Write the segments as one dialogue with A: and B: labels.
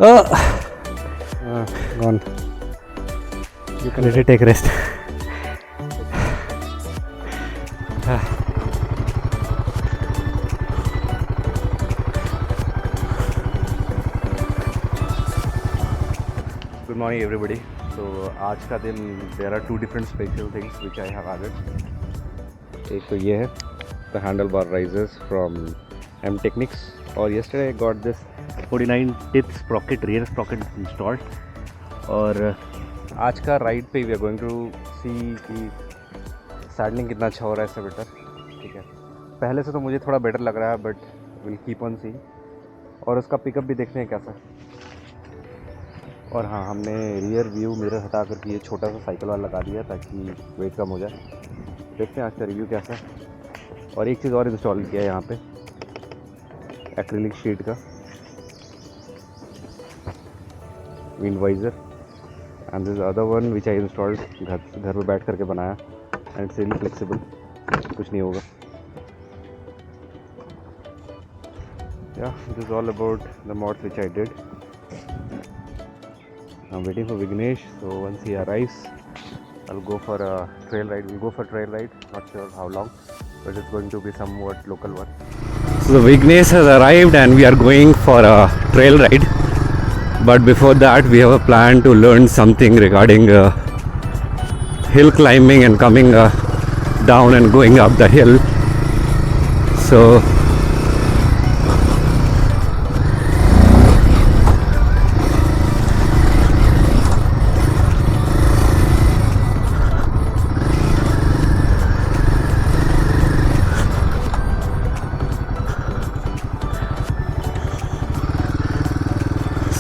A: Gone. You can let it take rest. Good morning everybody. So आज का दिन there are two different special things which I have added. एक तो ये है the handlebar risers from M Technics और yesterday I got this 49 teeth sprocket rear sprocket installed और आज का राइड पे वी आर गोइंग टू सी कि सैडलिंग कितना अच्छा हो रहा है इससे बेटर. ठीक है, पहले से तो मुझे थोड़ा बेटर लग रहा है बट विल कीप ऑन सी और उसका पिकअप भी देखते हैं कैसा. और हाँ, हमने रियर व्यू मिरर हटा करके ये छोटा सा साइकिल वाला लगा दिया ताकि वेट कम हो जाए. देखते हैं आज का रिव्यू कैसा है. और एक चीज़ और इंस्टॉल किया है यहाँ पे एक्रिलिक शीट का wind visor and this other one which I installed घर पे बैठ करके बनाया एंड इट्स रियली फ्लेक्सिबल, कुछ नहीं होगा. या this all about the mods which I did. I'm waiting for Vignesh, so once he arrives, I'll go for a trail ride. We'll go for a trail ride, not sure how long, but it's going to be somewhat local one. So Vignesh has arrived and we are going for a trail ride. But before that, we have a plan to learn something regarding hill climbing and coming down and going up the hill. So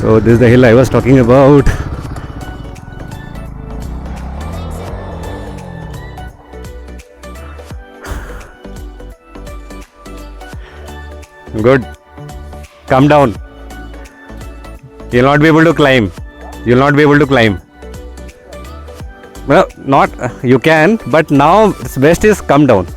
A: So this is the hill I was talking about. Good. Come down. You'll not be able to climb. You'll not be able to climb. Well, not you can, but now its best is come down.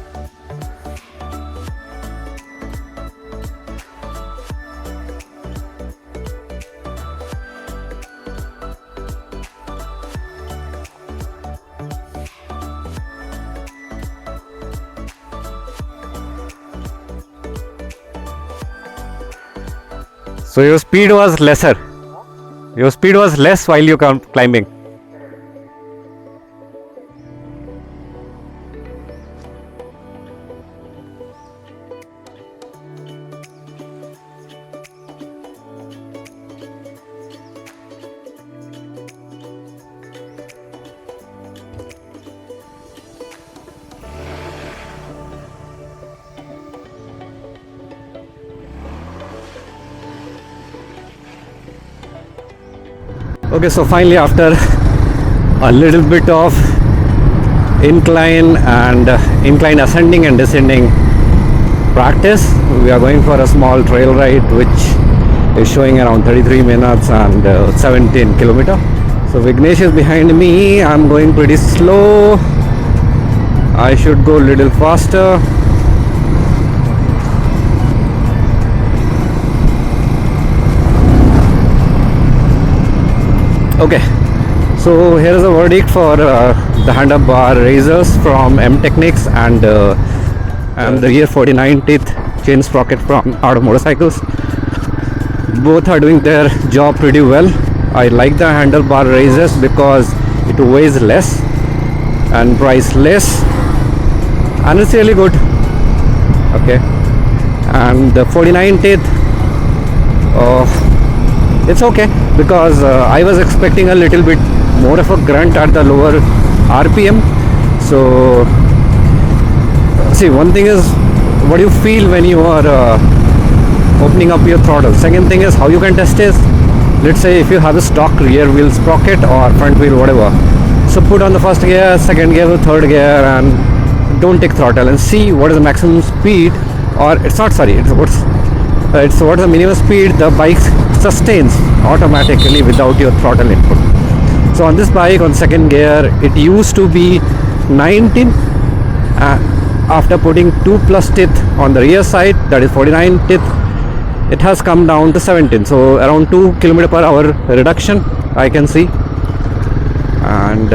A: So your speed was lesser. Your speed was less while you come climbing. Okay, so finally after a little bit of incline ascending and descending practice, we are going for a small trail ride which is showing around 33 minutes and 17 kilometer. So Vignesh is behind me. I'm going pretty slow. I should go a little faster. Okay, so here is a verdict for the handlebar razors from M Technics and the rear 49 teeth chain sprocket from Out of Motorcycles. Both are doing their job pretty well. I like the handlebar razors because it weighs less and price less and it's really good. Okay, and the 49 teeth it's okay because I was expecting a little bit more of a grunt at the lower RPM. So see, one thing is what you feel when you are opening up your throttle. Second thing is how you can test is, let's say if you have a stock rear wheel sprocket or front wheel whatever, so put on the first gear, second gear or third gear and don't take throttle and see what is the maximum speed, or it's not, sorry, it's what's the minimum speed the bike sustains automatically without your throttle input. So on this bike, on second gear, it used to be 19. After putting 2+ teeth on the rear side, that is 49 teeth, it has come down to 17, so around 2 km per hour reduction I can see. And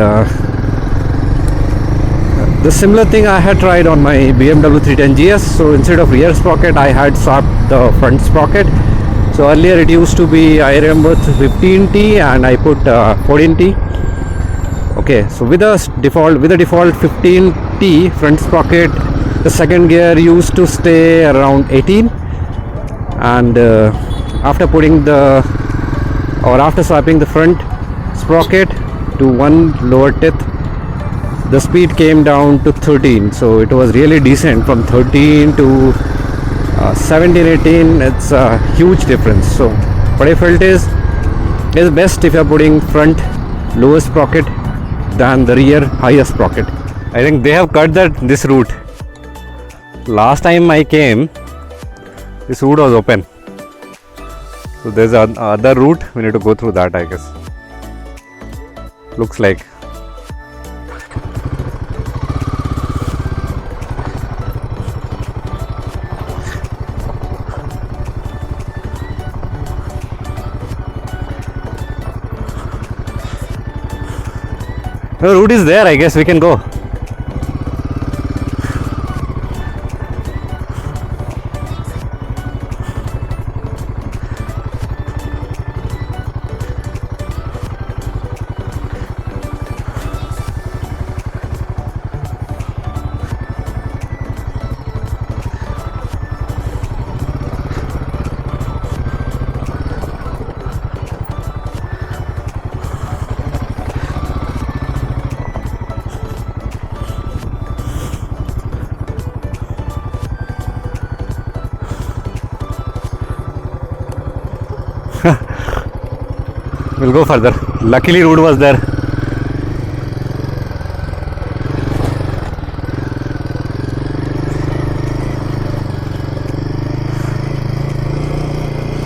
A: the similar thing I had tried on my BMW 310 GS. So instead of rear sprocket, I had swapped the front sprocket. So earlier it used to be, I remember, 15T, and I put 14T. Okay, so with the default 15T front sprocket, the second gear used to stay around 18, and after swapping the front sprocket to one lower teeth, the speed came down to 13. So it was really decent. From 13 to 17, 18, it's a huge difference. So what I felt is it's best if you're putting front lowest sprocket than the rear highest sprocket. I think they have cut this route. Last time I came, this route was open. So there's another route, we need to go through that, I guess. Looks like. The route is there, I guess we can go. We'll go further. Luckily road was there.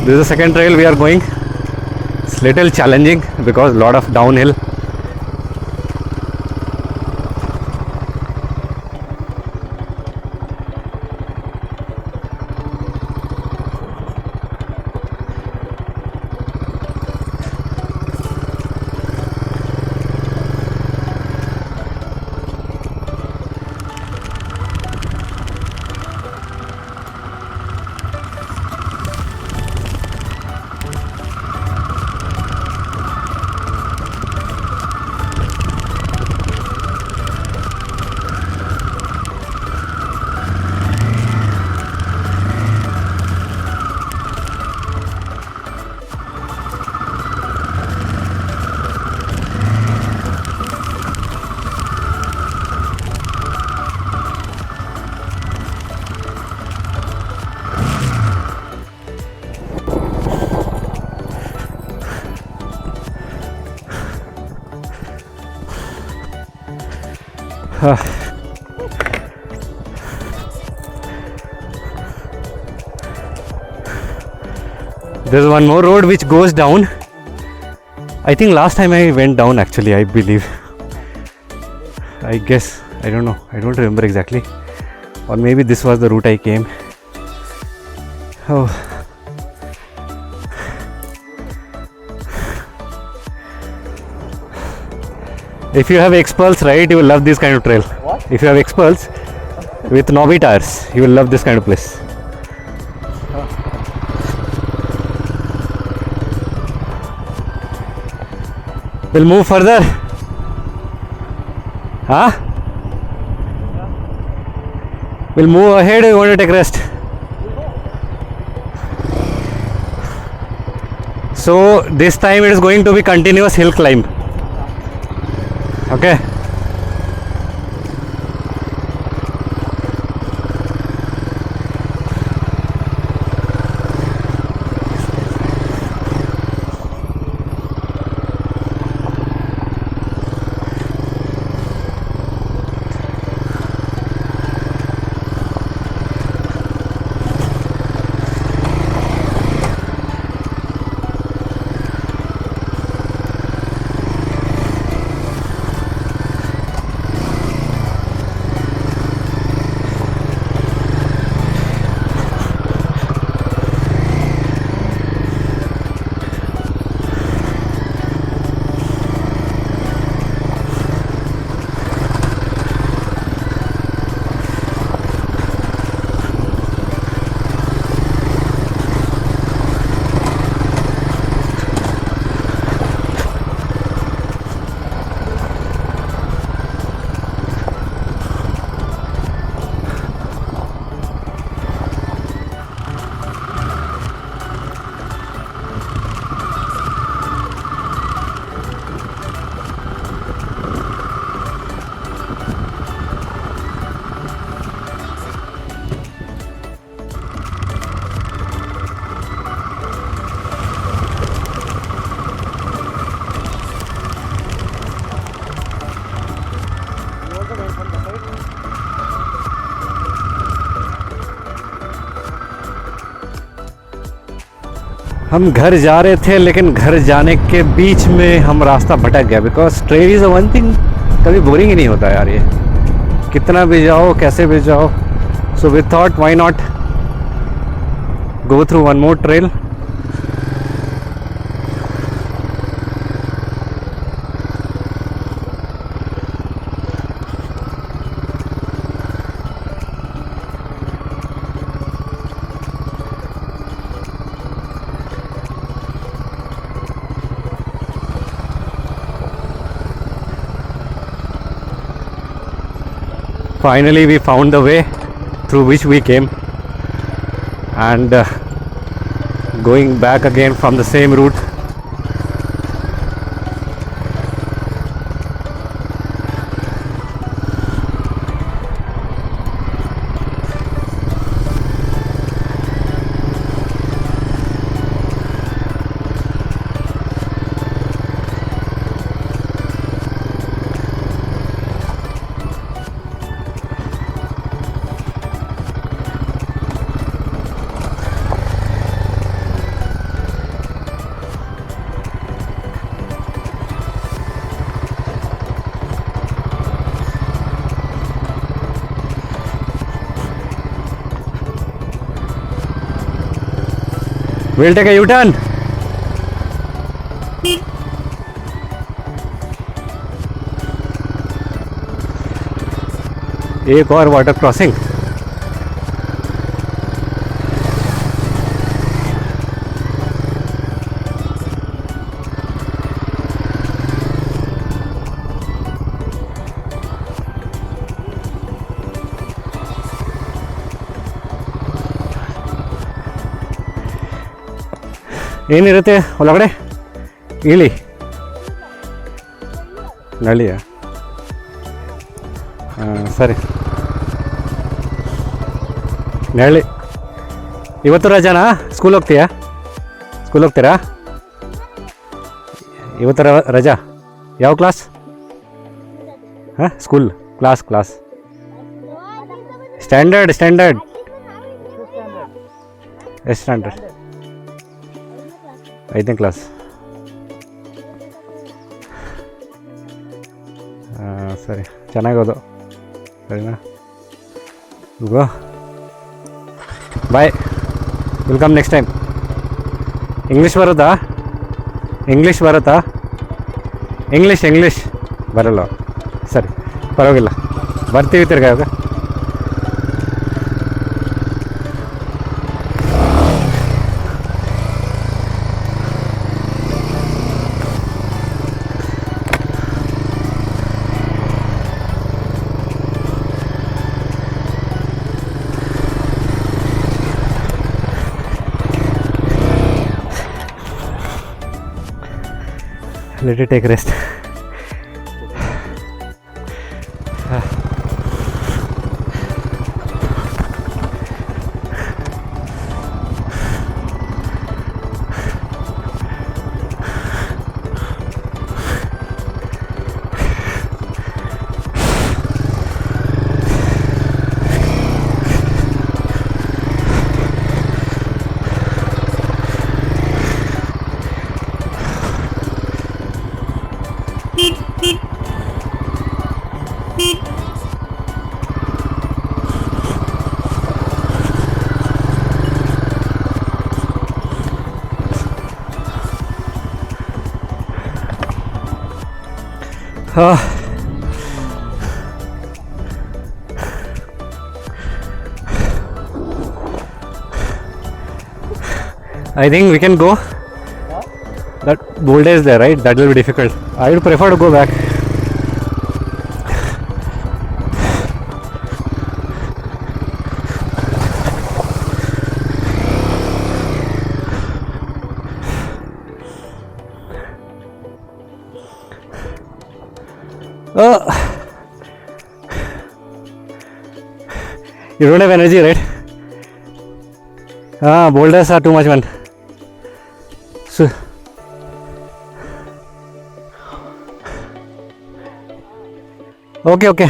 A: This is the second trail we are going. It's little challenging because a lot of downhill. There's one more road which goes down. I think last time I went down, actually, I believe. I guess, I don't know, I don't remember exactly. Or maybe this was the route I came. Oh. If you have X-Pulse, right, you will love this kind of trail.
B: What?
A: If you have X-Pulse with knobby tires, you will love this kind of place. We'll move further. Huh? We'll move ahead, or you want to take rest? So this time it is going to be continuous hill climb. Okay. हम घर जा रहे थे लेकिन घर जाने के बीच में हम रास्ता भटक गया because train is a one thing, कभी बोरिंग ही नहीं होता यार ये, कितना भी जाओ कैसे भी जाओ. So we thought why not go through one more trail. Finally we found the way through which we came, and going back again from the same route. We'll take a U-turn. एक और water crossing. ಏನಿರುತ್ತೆ ಒಳಗಡೆ ಇಳಿ ನಳಿಯ. ಹಾಂ ಸರಿ, ನಳಿ. ಇವತ್ತು ರಜಾನಾ? School ಹೋಗ್ತೀಯಾ? School ಹೋಗ್ತೀರಾ ಇವತ್ತು? ರಜಾ. ಯಾವ ಕ್ಲಾಸ್? ಹಾಂ ಸ್ಕೂಲ್ ಕ್ಲಾಸ್ ಸ್ಟ್ಯಾಂಡರ್ಡ್ ಎಷ್ಟು ಸ್ಟ್ಯಾಂಡರ್ಡ್? 5ನೇ ಕ್ಲಾಸ್. ಸರಿ, ಚೆನ್ನಾಗೋದು. ಸರಿನಾ? ಗೋ ಬಾಯ್, ವೆಲ್ಕಮ್ ನೆಕ್ಸ್ಟ್ ಟೈಮ್. ಇಂಗ್ಲೀಷ್ ಬರುತ್ತಾ? ಇಂಗ್ಲೀಷ್ ಬರಲ್ಲ? ಸರಿ, ಪರವಾಗಿಲ್ಲ, ಬರ್ತೀವಿ ತಿರ್ಗಾ. ಇವಾಗ let it take rest. I think we can go. That boulder is there, right? That will be difficult. I would prefer to go back. You don't have energy, right? Boulders are too much, man. So, okay.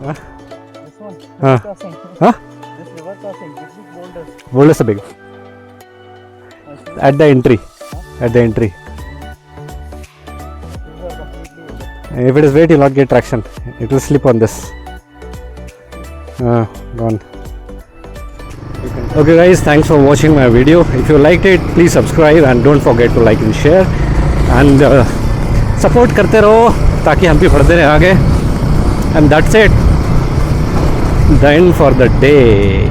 A: Huh?
B: This one.
A: Huh?
B: Crossing.
A: Huh?
B: This river crossing. Big boulders.
A: Boulders are big.
B: I see.
A: At the entry. At the entry.
B: These are completely open.
A: If it is weight, you'll not get traction. It will slip on this. Gone. Okay guys, thanks for watching my video. If you liked it, please subscribe and don't forget to like and share. And support करते रहो ताकि हम भी बढ़ते रहें आगे. And that's it. The end for the day.